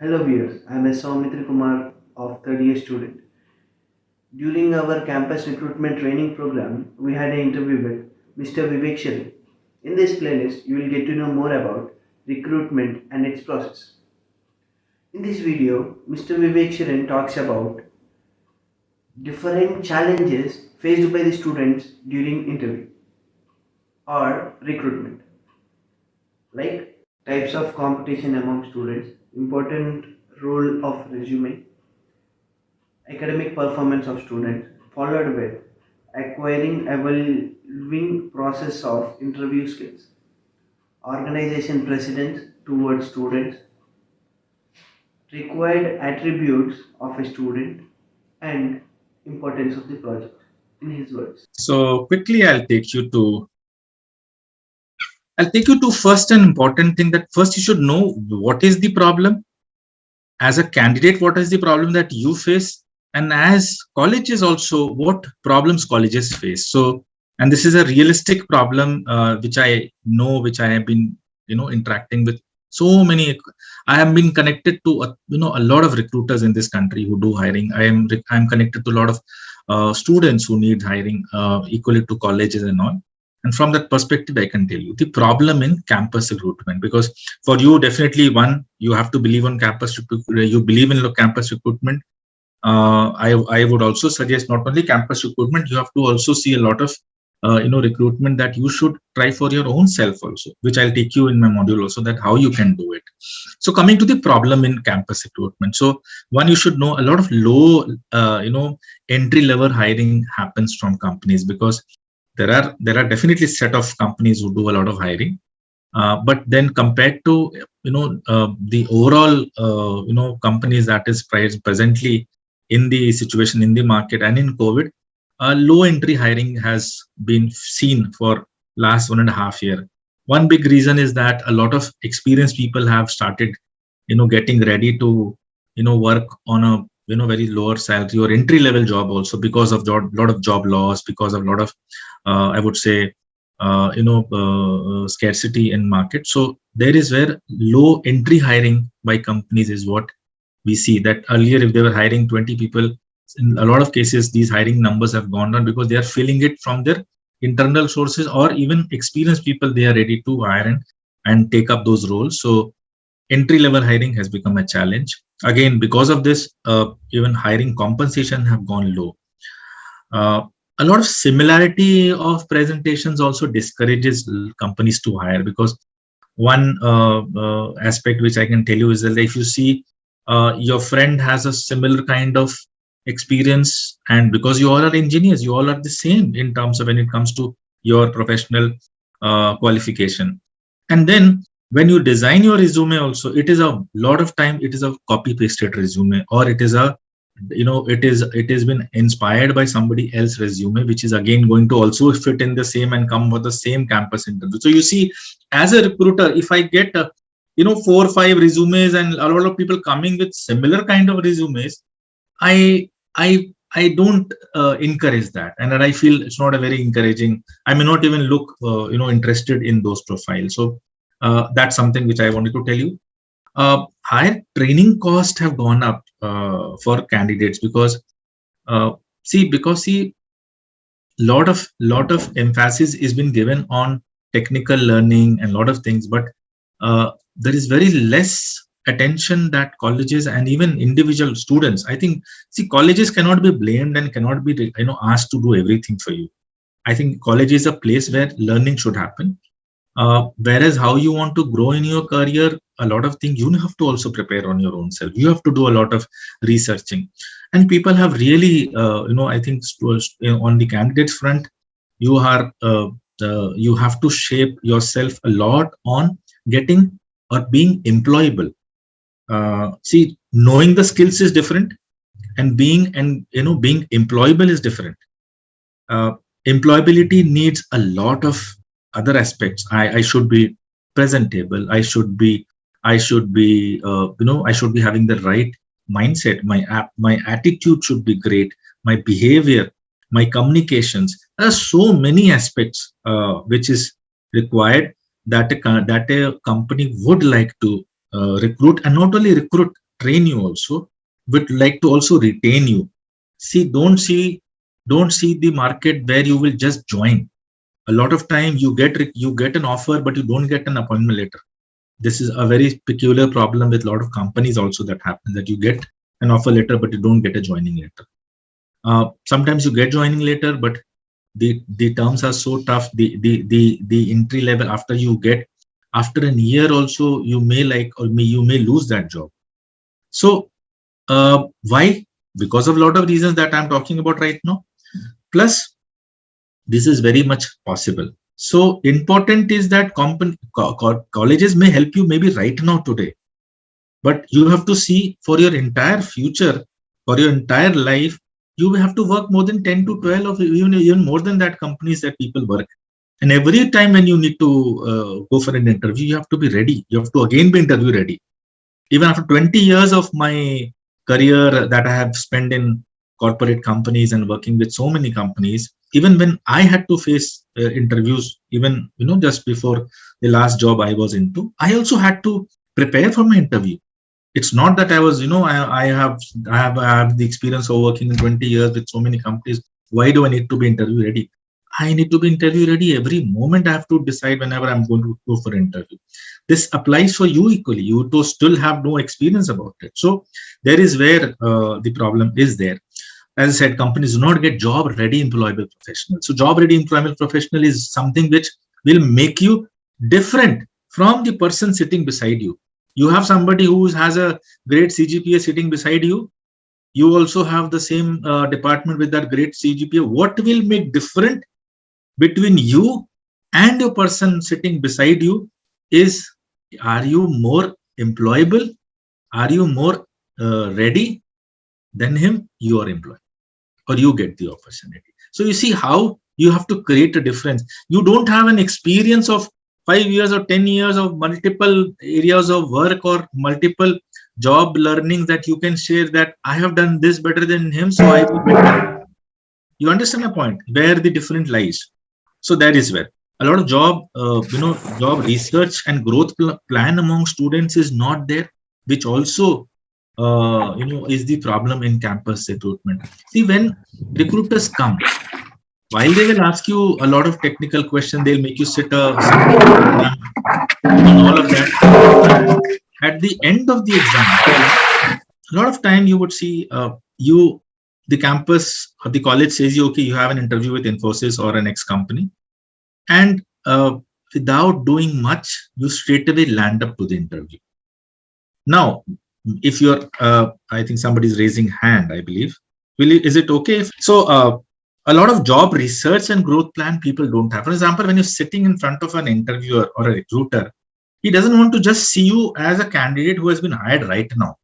Hello viewers, I am S. Soumitra Kumar of third year student. During our campus recruitment training program, we had an interview with Mr. Vivek Sharma. In this playlist, you will get to know more about recruitment and its process. In this video, Mr. Vivek Sharan talks about different challenges faced by the students during interview or recruitment, like types of competition among students, important role of resume, academic performance of students, followed with acquiring evolving process of interview skills, organization precedence towards students, required attributes of a student, and importance of the project. In his words. So quickly, I'll take you to first an important thing that first you should know what is the problem as a candidate, what is the problem that you face, and as colleges also what problems colleges face. So, and this is a realistic problem which I know, which I have been interacting with so many. I have been connected to a lot of recruiters in this country who do hiring. I'm connected to a lot of students who need hiring equally to colleges and all. And from that perspective, I can tell you the problem in campus recruitment, because for you, definitely one, you have to believe on campus, you believe in campus recruitment. I would also suggest not only campus recruitment, you have to also see a lot of recruitment that you should try for your own self also, which I'll take you in my module also, that how you can do it. So coming to the problem in campus recruitment, so one, you should know a lot of low entry level hiring happens from companies, because there are definitely set of companies who do a lot of hiring, but then compared to the overall companies that is presently in the situation in the market and in COVID, low entry hiring has been seen for last 1.5 year. One big reason is that a lot of experienced people have started getting ready to work on a very lower salary or entry level job also, because of lot of job loss, because of lot of I would say scarcity in market. So there is where low entry hiring by companies is what we see. That earlier, if they were hiring 20 people, in a lot of cases these hiring numbers have gone down, because they are filling it from their internal sources, or even experienced people they are ready to hire and take up those roles. So entry level hiring has become a challenge. Again, because of this, even hiring compensation have gone low. A lot of similarity of presentations also discourages companies to hire, because one aspect which I can tell you is that if you see your friend has a similar kind of experience, and because you all are engineers, you all are the same in terms of when it comes to your professional qualification. And then when you design your resume also, it is a lot of time it is a copy pasted resume, or it is a it has been inspired by somebody else's resume, which is again going to also fit in the same and come with the same campus interview. So you see, as a recruiter, if I get 4 or 5 resumes and a lot of people coming with similar kind of resumes, I don't encourage that, and I feel it's not a very encouraging. I may not even look interested in those profiles. So that's something which I wanted to tell you. Higher training costs have gone up for candidates, because see, lot of emphasis is been given on technical learning and a lot of things, but there is very less attention that colleges and even individual students, I think, see, colleges cannot be blamed and cannot be asked to do everything for you. I think college is a place where learning should happen. Whereas how you want to grow in your career, a lot of things you have to also prepare on your own self. You have to do a lot of researching, and people have really, I think, on the candidates front, you are you have to shape yourself a lot on getting or being employable. See, knowing the skills is different, and being employable is different. Employability needs a lot of other aspects. I should be presentable. I should be I should be having the right mindset. My attitude should be great. My behavior, my communications. There are so many aspects which is required that that a company would like to recruit, and not only recruit, train you also, would like to also retain you. Don't see the market where you will just join. A lot of time you get an offer, but you don't get an appointment letter. This is a very peculiar problem with a lot of companies also that happens, that you get an offer letter, but you don't get a joining letter. Sometimes you get joining letter, but the terms are so tough. The entry level, after you get, after a year also, you may you may lose that job. So why? Because of a lot of reasons that I'm talking about right now. Plus, this is very much possible. So important is that colleges may help you maybe right now today, but you have to see for your entire future, for your entire life, you will have to work more than 10 to 12 or even more than that companies that people work. And every time when you need to go for an interview, you have to be ready. You have to again be interview ready. Even after 20 years of my career that I have spent in corporate companies and working with so many companies, even when I had to face interviews, even just before the last job I was into, I also had to prepare for my interview. It's not that I was, I have the experience of working in 20 years with so many companies. Why do I need to be interview ready? I need to be interview ready every moment. I have to decide whenever I'm going to go for an interview. This applies for you equally. You to still have no experience about it. So there is where the problem is there. As I said, companies do not get job ready employable professionals. So job ready employable professional is something which will make you different from the person sitting beside you. You have somebody who has a great CGPA sitting beside you. You also have the same department with that great CGPA. What will make different between you and your person sitting beside you is, are you more employable? Are you more ready than him? You are employed, or you get the opportunity. So you see how you have to create a difference. You don't have an experience of 5 years or 10 years of multiple areas of work or multiple job learnings that you can share that I have done this better than him, so I will better. You understand the point where the difference lies. So that is where a lot of job research and growth plan among students is not there, which also is the problem in campus recruitment. See, when recruiters come, while they will ask you a lot of technical questions, they'll make you sit exam and all of that. At the end of the exam, a lot of time you would see the campus or the college says you, okay, you have an interview with Infosys or an X company, and without doing much, you straight away land up to the interview. Now, if you're, I think somebody's raising hand, I believe. Is it okay? So a lot of job research and growth plan people don't have. For example, when you're sitting in front of an interviewer or a recruiter, he doesn't want to just see you as a candidate who has been hired right now.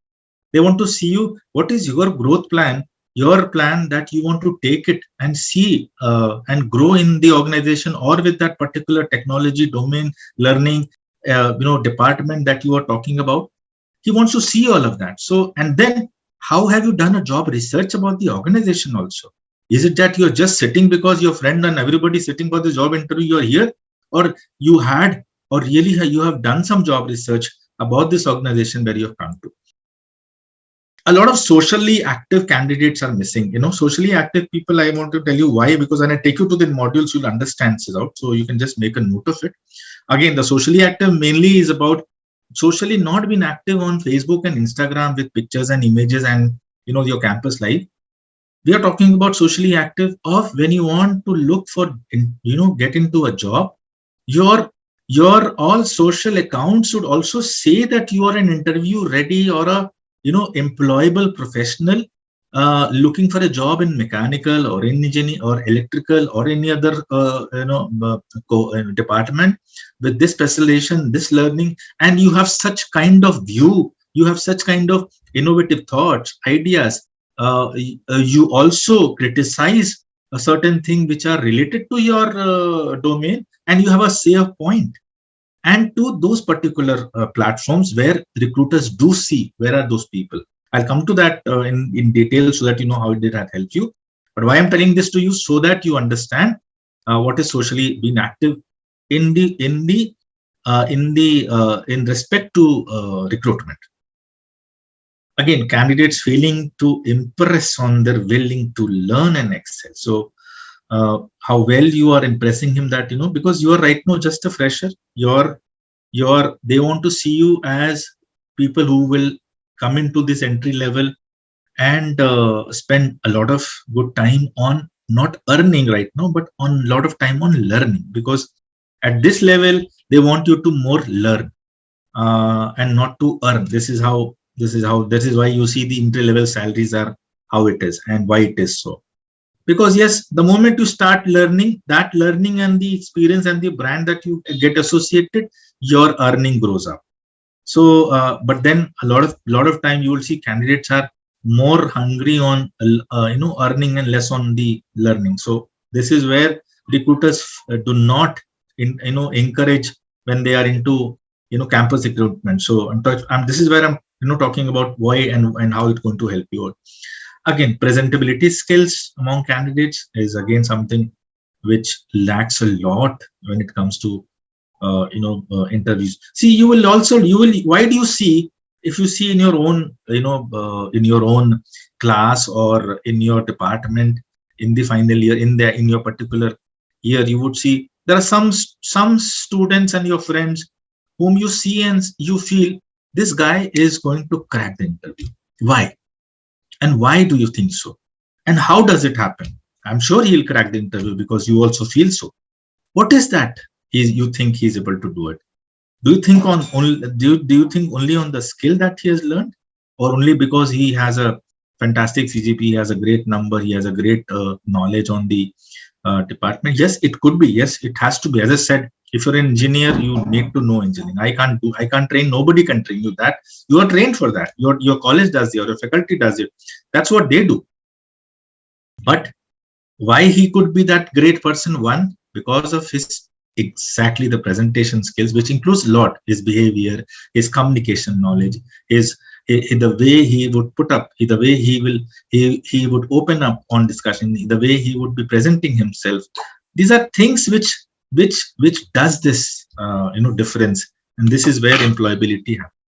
They want to see you, what is your growth plan, your plan that you want to take it and see and grow in the organization or with that particular technology domain, learning, department that you are talking about. He wants to see all of that. So, and then how have you done a job research about the organization also? Is it that you're just sitting because your friend and everybody sitting for the job interview, you're here, or you had, or really you have done some job research about this organization where you have come to? A lot of socially active candidates are missing. Socially active people, I want to tell you why, because when I take you to the modules, you'll understand it out. So you can just make a note of it. Again, the socially active mainly is about socially not being active on Facebook and Instagram with pictures and images and your campus life. We are talking about socially active of when you want to look for get into a job. Your all social accounts should also say that you are an interview ready or a employable professional looking for a job in mechanical or in engineering or electrical or any other department with this specialization, this learning, and you have such kind of view, you have such kind of innovative thoughts, ideas. You also criticize a certain thing which are related to your domain, and you have a say of point. And to those particular platforms where recruiters do see where are those people. I'll come to that in detail so that you know how it did that help you. But why I'm telling this to you, so that you understand what is socially being active in respect to recruitment. again, candidates failing to impress on their willing to learn and excel. So how well you are impressing him, that because you are right now just a fresher, they want to see you as people who will come into this entry level and spend a lot of good time on not earning right now, but on a lot of time on learning, because at this level they want you to more learn and not to earn. This is why you see the entry level salaries are how it is and why it is so. Because yes, the moment you start learning, that learning and the experience and the brand that you get associated, your earning grows up. So but then a lot of time you will see candidates are more hungry on earning and less on the learning. So this is where recruiters do not encourage when they are into campus recruitment. So this is where I'm talking about why and how it's going to help you out. Again, presentability skills among candidates is again something which lacks a lot when it comes to interviews. See, you will why do you see, if you see in your own in your own class or in your department in the final year, in your particular year, you would see there are some students and your friends whom you see and you feel this guy is going to crack the interview. Why? And why do you think so? And how does it happen? I'm sure he'll crack the interview because you also feel so. What is that you think he's able to do it? Do you think do you think only on the skill that he has learned, or only because he has a fantastic CGP, he has a great number, he has a great knowledge on the department? Yes, it could be. Yes, it has to be. As I said, if you're an engineer, you need to know engineering. I can't train. Nobody can train you that. You are trained for that. Your college does it, or your faculty does it. That's what they do. But why he could be that great person? One, because of his exactly the presentation skills, which includes a lot, his behavior, his communication knowledge, the way he would put up, the way he would open up on discussion, the way he would be presenting himself. These are things which does this difference, and this is where employability happens.